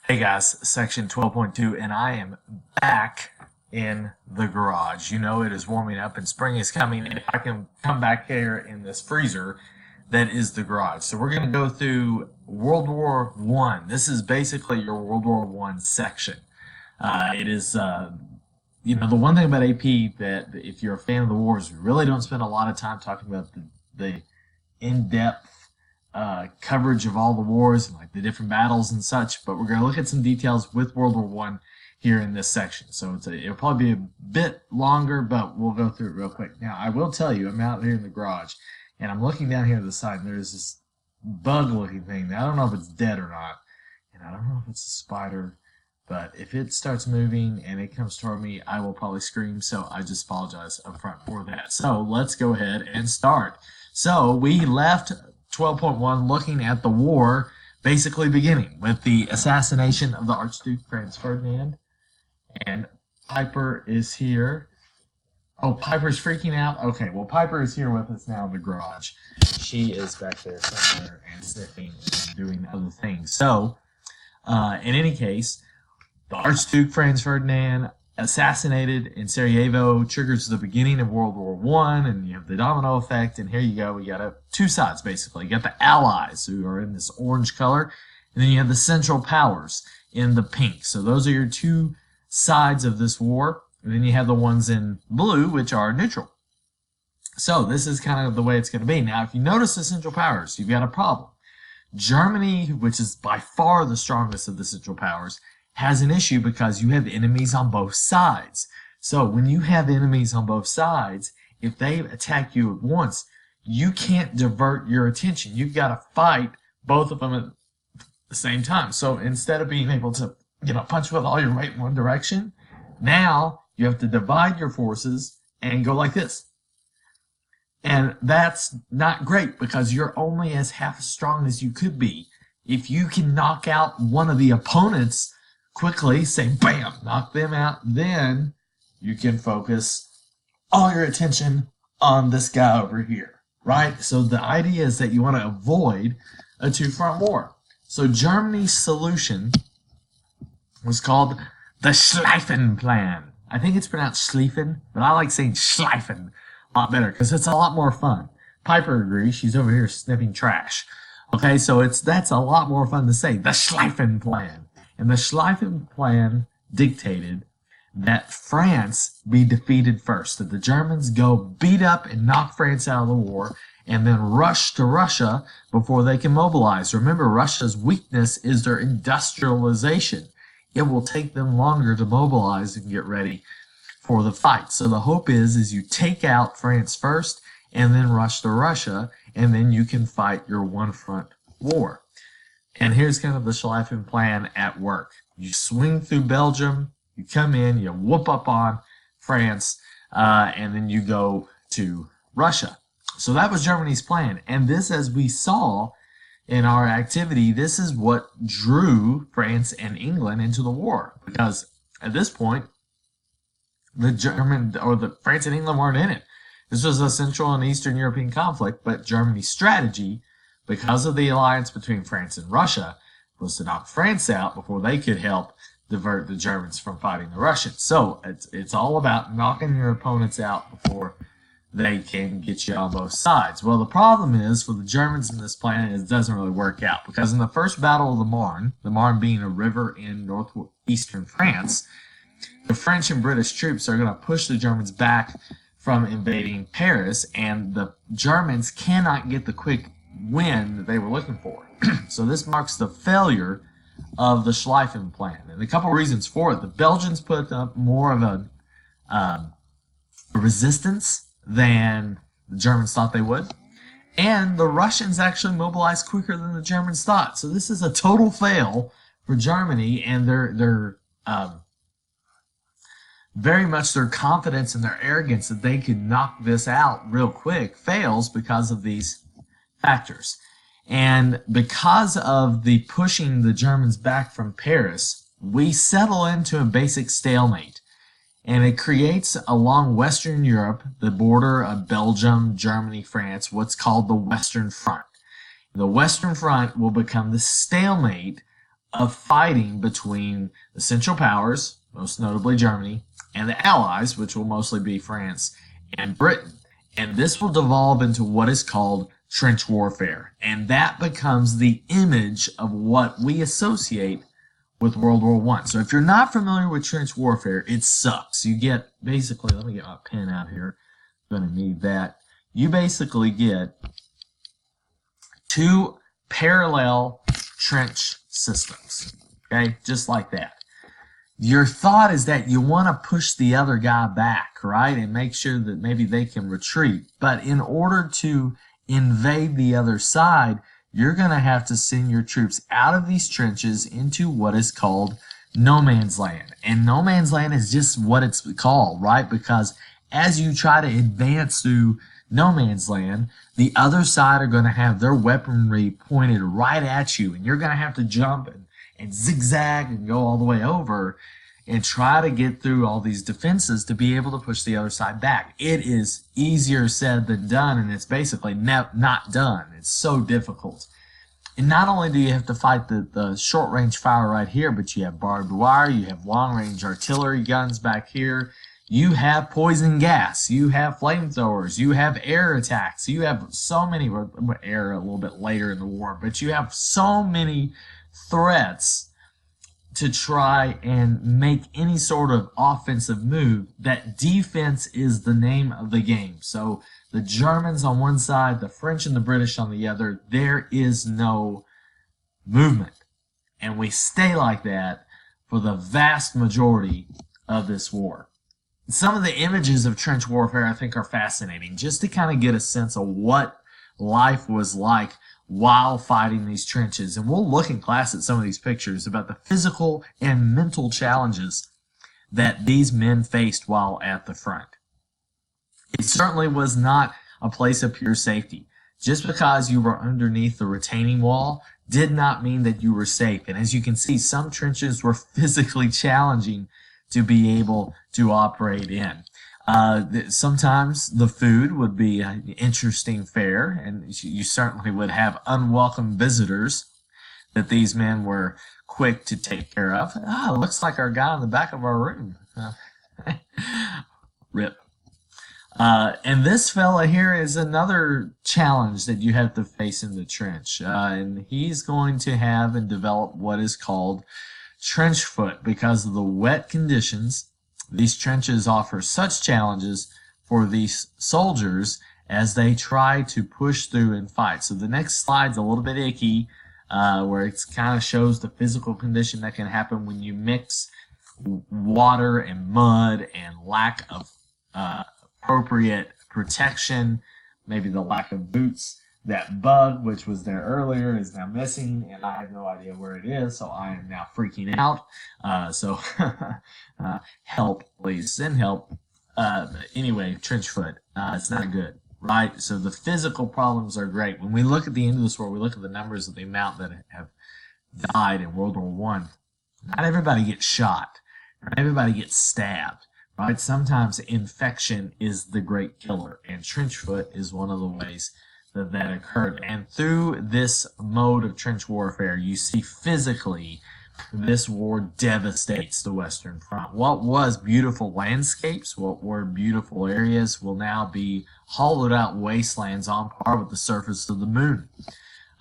Hey guys, section 12.2, and I am back in the garage. You know it is warming up and spring is coming, and if I can come back here in this freezer, that is the garage. So we're going to go through World War One. This is basically your World War One section. It is, the one thing about AP that if you're a fan of the wars, we really don't spend a lot of time talking about the in-depth coverage of all the wars and like the different battles and such, but we're going to look at some details with World War One here in this section. So it'll probably be a bit longer, but we'll go through it real quick. Now, I will tell you, I'm out here in the garage, and I'm looking down here to the side, and there's this bug-looking thing. Now, I don't know if it's dead or not, and I don't know if it's a spider, but if it starts moving and it comes toward me, I will probably scream, so I just apologize up front for that. So let's go ahead and start. So we left 12.1 looking at the war basically beginning with the assassination of the Archduke Franz Ferdinand, and Piper is here. Oh, Piper's freaking out? Okay, well, Piper is here with us now in the garage. She is back there somewhere and sniffing and doing other things. So, in any case, the Archduke Franz Ferdinand assassinated in Sarajevo triggers the beginning of World War One, and you have the domino effect. And here you go. We got two sides basically. You got the Allies who are in this orange color, and then you have the Central Powers in the pink. So those are your two sides of this war. And then you have the ones in blue, which are neutral. So this is kind of the way it's going to be. Now, if you notice the Central Powers, you've got a problem. Germany, which is by far the strongest of the Central Powers, has an issue because you have enemies on both sides. So when you have enemies on both sides, if they attack you at once, you can't divert your attention. You've got to fight both of them at the same time. So instead of being able to, punch with all your weight in one direction, now you have to divide your forces and go like this. And that's not great because you're only as half as strong as you could be. If you can knock out one of the opponents quickly, say bam, knock them out, then you can focus all your attention on this guy over here, right? So the idea is that you want to avoid a two-front war. So Germany's solution was called the Schlieffen Plan. I think it's pronounced Schlieffen, but I like saying Schlieffen a lot better because it's a lot more fun. Piper agrees. She's over here sniffing trash. Okay, so that's a lot more fun to say. The Schlieffen Plan. And the Schlieffen Plan dictated that France be defeated first, that the Germans go beat up and knock France out of the war, and then rush to Russia before they can mobilize. Remember, Russia's weakness is their industrialization. It will take them longer to mobilize and get ready for the fight. So the hope is you take out France first, and then rush to Russia, and then you can fight your one-front war. And here's kind of the Schlieffen Plan at work. You swing through Belgium, you come in, you whoop up on France, and then you go to Russia. So that was Germany's plan. And this, as we saw in our activity, this is what drew France and England into the war. Because at this point, France and England weren't in it. This was a Central and Eastern European conflict, but Germany's strategy, because of the alliance between France and Russia, was to knock France out before they could help divert the Germans from fighting the Russians. So it's all about knocking your opponents out before they can get you on both sides. Well, the problem is for the Germans in this plan, it doesn't really work out because in the first battle of the Marne being a river in northeastern France, the French and British troops are going to push the Germans back from invading Paris, and the Germans cannot get the quick win that they were looking for. So this marks the failure of the Schlieffen Plan. And a couple of reasons for it. The Belgians put up more of a resistance than the Germans thought they would. And the Russians actually mobilized quicker than the Germans thought. So this is a total fail for Germany, and their very much their confidence and their arrogance that they could knock this out real quick fails because of these factors. And because of the pushing the Germans back from Paris, we settle into a basic stalemate. And it creates along Western Europe, the border of Belgium, Germany, France, what's called the Western Front. The Western Front will become the stalemate of fighting between the Central Powers, most notably Germany, and the Allies, which will mostly be France and Britain. And this will devolve into what is called trench warfare. And that becomes the image of what we associate with World War I. So if you're not familiar with trench warfare, it sucks. You get, basically, let me get my pen out here. I'm going to need that. You basically get two parallel trench systems, okay, just like that. Your thought is that you want to push the other guy back, right, and make sure that maybe they can retreat. But in order to invade the other side, you're going to have to send your troops out of these trenches into what is called no man's land. And no man's land is just what it's called, right? Because as you try to advance through no man's land, the other side are going to have their weaponry pointed right at you, and you're going to have to jump and zigzag and go all the way over and try to get through all these defenses to be able to push the other side back. It is easier said than done, and it's basically not done. It's so difficult. And not only do you have to fight the short-range fire right here, but you have barbed wire, you have long-range artillery guns back here, you have poison gas, you have flamethrowers, you have air attacks, you have so many, air a little bit later in the war, but you have so many threats to try and make any sort of offensive move that defense is the name of the game. So the Germans on one side, the French and the British on the other, there is no movement. And we stay like that for the vast majority of this war. Some of the images of trench warfare I think are fascinating, just to kind of get a sense of what life was like while fighting these trenches. And we'll look in class at some of these pictures about the physical and mental challenges that these men faced while at the front. It certainly was not a place of pure safety. Just because you were underneath the retaining wall did not mean that you were safe. And as you can see, some trenches were physically challenging to be able to operate in. Sometimes the food would be an interesting fare, and you certainly would have unwelcome visitors that these men were quick to take care of. Looks like our guy in the back of our room. Rip. And this fella here is another challenge that you have to face in the trench. And he's going to have and develop what is called trench foot because of the wet conditions. These trenches offer such challenges for these soldiers as they try to push through and fight. So the next slide's a little bit icky, where it kind of shows the physical condition that can happen when you mix water and mud and lack of appropriate protection, maybe the lack of boots. That bug, which was there earlier, is now missing, and I have no idea where it is, so I am now freaking out. So help, please. Send help. Anyway, trench foot. It's not good, right? So the physical problems are great. When we look at the end of this war, we look at the numbers of the amount that have died in World War I. Not everybody gets shot. Not everybody gets stabbed, right? Sometimes infection is the great killer, and trench foot is one of the ways that occurred. And through this mode of trench warfare, you see physically this war devastates the Western Front. What was beautiful landscapes, what were beautiful areas, will now be hollowed out wastelands on par with the surface of the moon,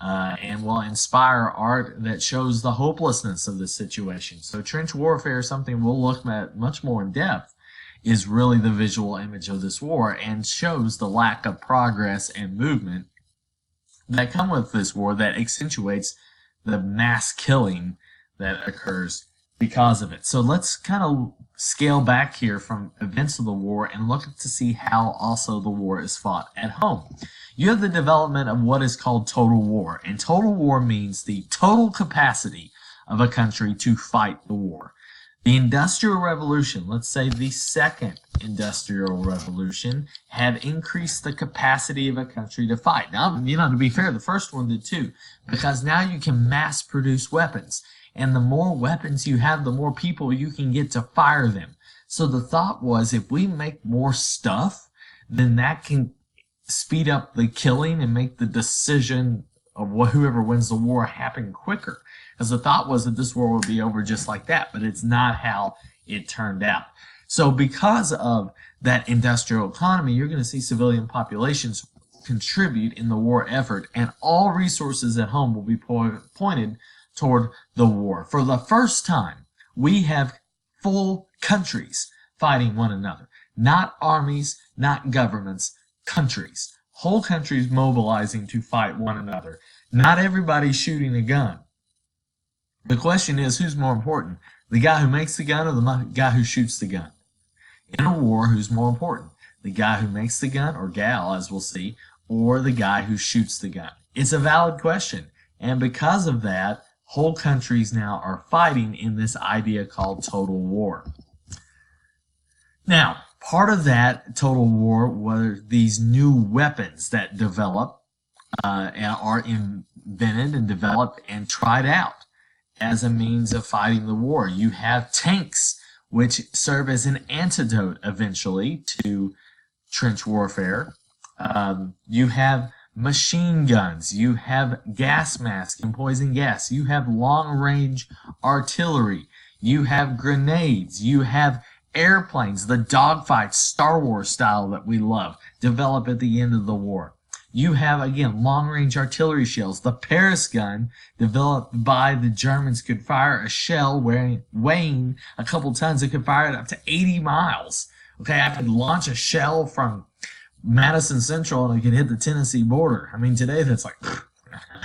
and will inspire art that shows the hopelessness of the situation. So trench warfare, something we'll look at much more in depth, is really the visual image of this war and shows the lack of progress and movement that come with this war that accentuates the mass killing that occurs because of it. So let's kind of scale back here from events of the war and look to see how also the war is fought at home. You have the development of what is called total war, and total war means the total capacity of a country to fight the war. The Industrial Revolution, let's say the second Industrial Revolution, had increased the capacity of a country to fight. Now, to be fair, the first one did too, because now you can mass produce weapons. And the more weapons you have, the more people you can get to fire them. So the thought was, if we make more stuff, then that can speed up the killing and make the decision of whoever wins the war happen quicker. because the thought was that this war would be over just like that, but it's not how it turned out. So because of that industrial economy, you're going to see civilian populations contribute in the war effort, and all resources at home will be pointed toward the war. For the first time, we have full countries fighting one another. Not armies, not governments, countries. Whole countries mobilizing to fight one another. Not everybody shooting a gun. The question is, who's more important? The guy who makes the gun or the guy who shoots the gun? In a war, who's more important? The guy who makes the gun, or gal, as we'll see, or the guy who shoots the gun? It's a valid question. And because of that, whole countries now are fighting in this idea called total war. Now, part of that total war were these new weapons that develop and are invented and developed and tried out as a means of fighting the war. You have tanks, which serve as an antidote eventually to trench warfare. You have machine guns, you have gas masks and poison gas, you have long-range artillery, you have grenades, you have airplanes, the dogfights, Star Wars style that we love, develop at the end of the war. You have, again, long-range artillery shells. The Paris gun, developed by the Germans, could fire a shell weighing a couple tons. It could fire it up to 80 miles. Okay, I could launch a shell from Madison Central and it could hit the Tennessee border. I mean, today that's like,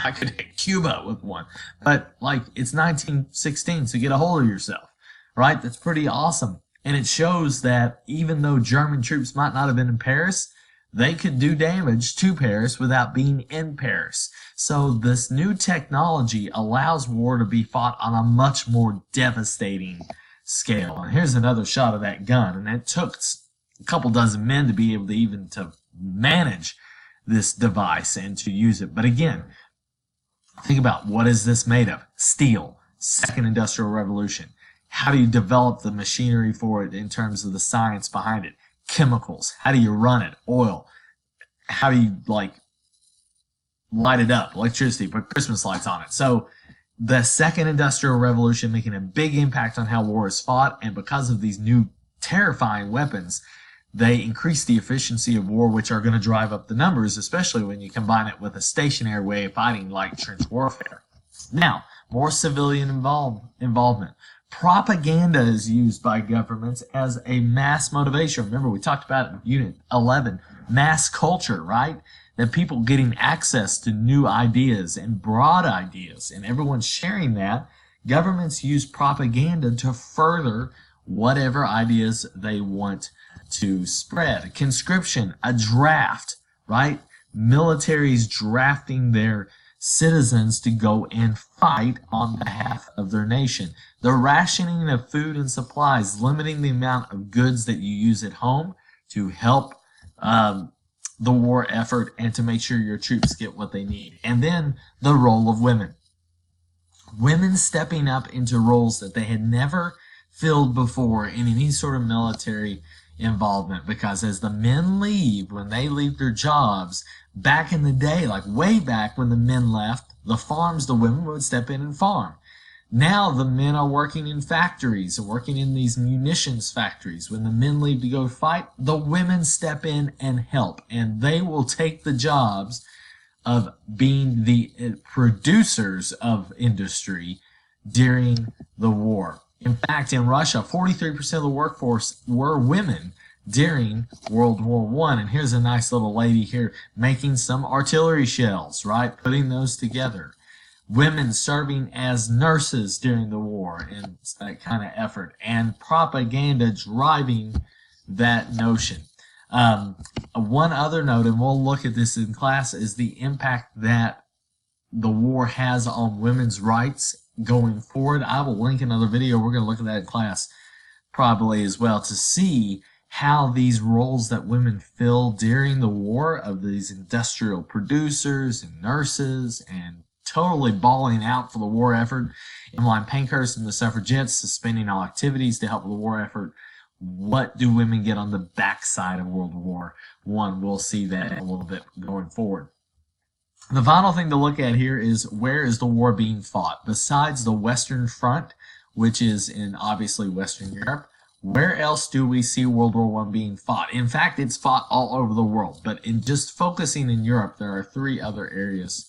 I could hit Cuba with one. But, like, it's 1916, so get a hold of yourself, right? That's pretty awesome. And it shows that even though German troops might not have been in Paris, they could do damage to Paris without being in Paris. So this new technology allows war to be fought on a much more devastating scale. And here's another shot of that gun. And it took a couple dozen men to be able to even to manage this device and to use it. But again, think about, what is this made of? Steel. Second Industrial Revolution. How do you develop the machinery for it in terms of the science behind it? Chemicals. How do you run it? Oil. How do you, like, light it up? Electricity. Put Christmas lights on it. So the Second Industrial Revolution making a big impact on how war is fought, and because of these new terrifying weapons, they increase the efficiency of war, which are going to drive up the numbers, especially when you combine it with a stationary way of fighting like trench warfare. Now, more civilian involvement. Propaganda is used by governments as a mass motivation. Remember, we talked about in Unit 11, mass culture, right? That people getting access to new ideas and broad ideas, and everyone's sharing that. Governments use propaganda to further whatever ideas they want to spread. Conscription, a draft, right? Militaries drafting their citizens to go and fight on behalf of their nation. The rationing of food and supplies, limiting the amount of goods that you use at home to help the war effort and to make sure your troops get what they need. And then the role of women. Women stepping up into roles that they had never filled before in any sort of military involvement, because as the men leave, when they leave their jobs, back in the day, like way back when the men left the farms, the women would step in and farm. Now the men are working in factories and working in these munitions factories. When the men leave to go fight, the women step in and help, and they will take the jobs of being the producers of industry during the war. In fact, in Russia, 43% of the workforce were women during World War I. And here's a nice little lady here making some artillery shells, right? Putting those together. Women serving as nurses during the war and that kind of effort. And propaganda driving that notion. One other note, and we'll look at this in class, is the impact that the war has on women's rights going forward. I will link another video. We're going to look at that in class probably as well, to see how these roles that women fill during the war, of these industrial producers and nurses and totally balling out for the war effort. Emmeline Pankhurst and the suffragettes suspending all activities to help with the war effort. What do women get on the backside of World War I? We'll see that a little bit going forward. The final thing to look at here is where is the war being fought? Besides the Western Front, which is in obviously Western Europe, where else do we see World War I being fought? In fact, it's fought all over the world, but in just focusing in Europe, there are 3 other areas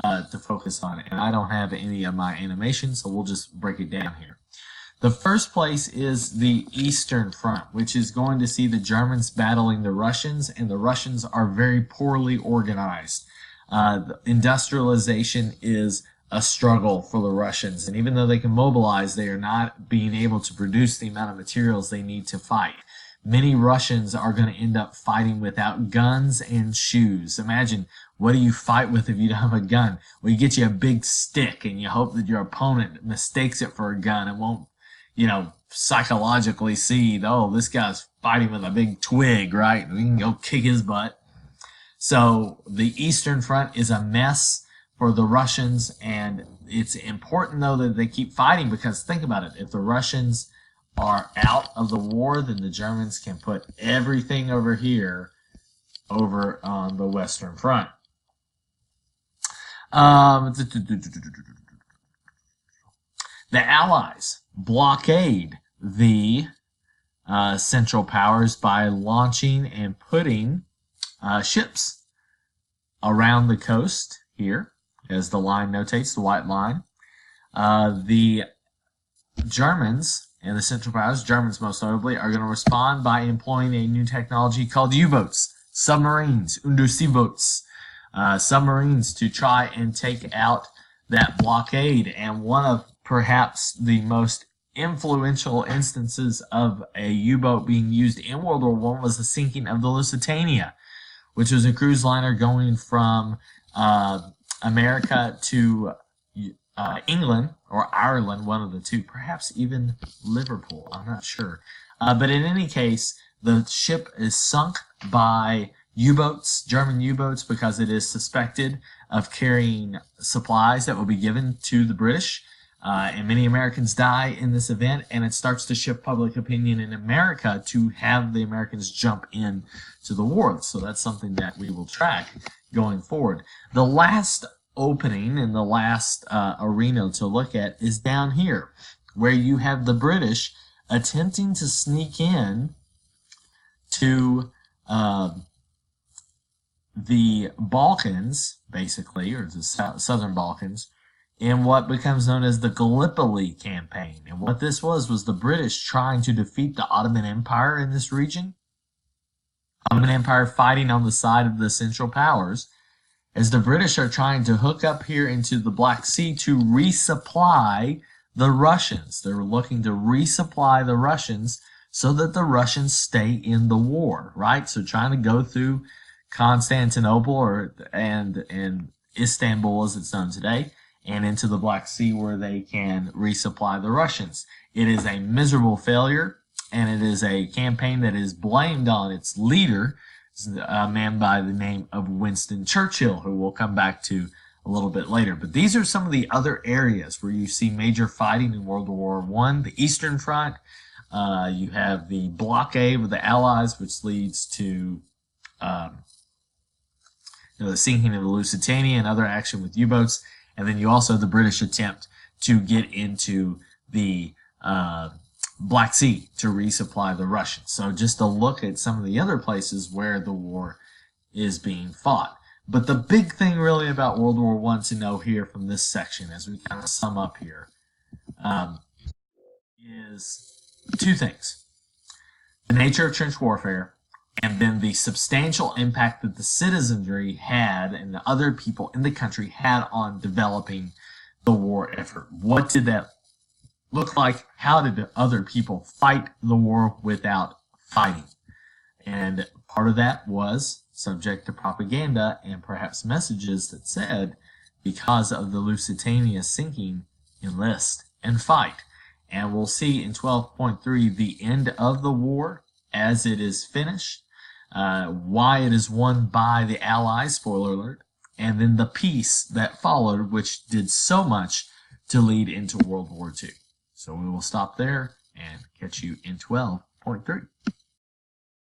to focus on, and I don't have any of my animation, so we'll just break it down here. The first place is the Eastern Front, which is going to see the Germans battling the Russians, and the Russians are very poorly organized. Industrialization is a struggle for the Russians, and even though they can mobilize, they are not being able to produce the amount of materials they need to fight. Many Russians are going to end up fighting without guns and shoes. Imagine, what do you fight with if you don't have a gun? Well, you get you a big stick, and you hope that your opponent mistakes it for a gun and won't, psychologically see, oh, this guy's fighting with a big twig, right? We can go kick his butt. So the Eastern Front is a mess for the Russians, and it's important, though, that they keep fighting, because think about it. If the Russians are out of the war, then the Germans can put everything over here over on the Western Front. The Allies blockade the Central Powers by launching and putting ships around the coast here, as the line notates, the white line. The Germans and the Central Powers, Germans most notably, are going to respond by employing a new technology called U-boats, submarines, Unterseeboats, submarines to try and take out that blockade. And one of perhaps the most influential instances of a U-boat being used in World War I was the sinking of the Lusitania, which was a cruise liner going from America to England or Ireland, one of the two, perhaps even Liverpool, I'm not sure. But in any case, the ship is sunk by U-boats, German U-boats, because it is suspected of carrying supplies that will be given to the British. And many Americans die in this event, and it starts to shift public opinion in America to have the Americans jump in to the war. So that's something that we will track going forward. The last opening and the last arena to look at is down here, where you have the British attempting to sneak in to the Balkans, basically, or the southern Balkans, in what becomes known as the Gallipoli campaign. And what this was the British trying to defeat the Ottoman Empire in this region. Ottoman Empire fighting on the side of the Central Powers, as the British are trying to hook up here into the Black Sea to resupply the Russians. They're looking to resupply the Russians so that the Russians stay in the war, right? So trying to go through Constantinople and Istanbul, as it's known today, and into the Black Sea where they can resupply the Russians. It is a miserable failure, and it is a campaign that is blamed on its leader, a man by the name of Winston Churchill, who we'll come back to a little bit later. But these are some of the other areas where you see major fighting in World War I. The Eastern Front, you have the blockade with the Allies, which leads to the sinking of the Lusitania and other action with U-boats. And then you also have the British attempt to get into the Black Sea to resupply the Russians. So just a look at some of the other places where the war is being fought. But the big thing really about World War I to know here from this section, as we kind of sum up here, is 2 things. The nature of trench warfare, and then the substantial impact that the citizenry had and the other people in the country had on developing the war effort. What did that look like? How did the other people fight the war without fighting? And part of that was subject to propaganda and perhaps messages that said, because of the Lusitania sinking, enlist and fight. And we'll see in 12.3 the end of the war as it is finished, why it is won by the Allies, spoiler alert, and then the peace that followed, which did so much to lead into World War II. So we will stop there and catch you in 12.3.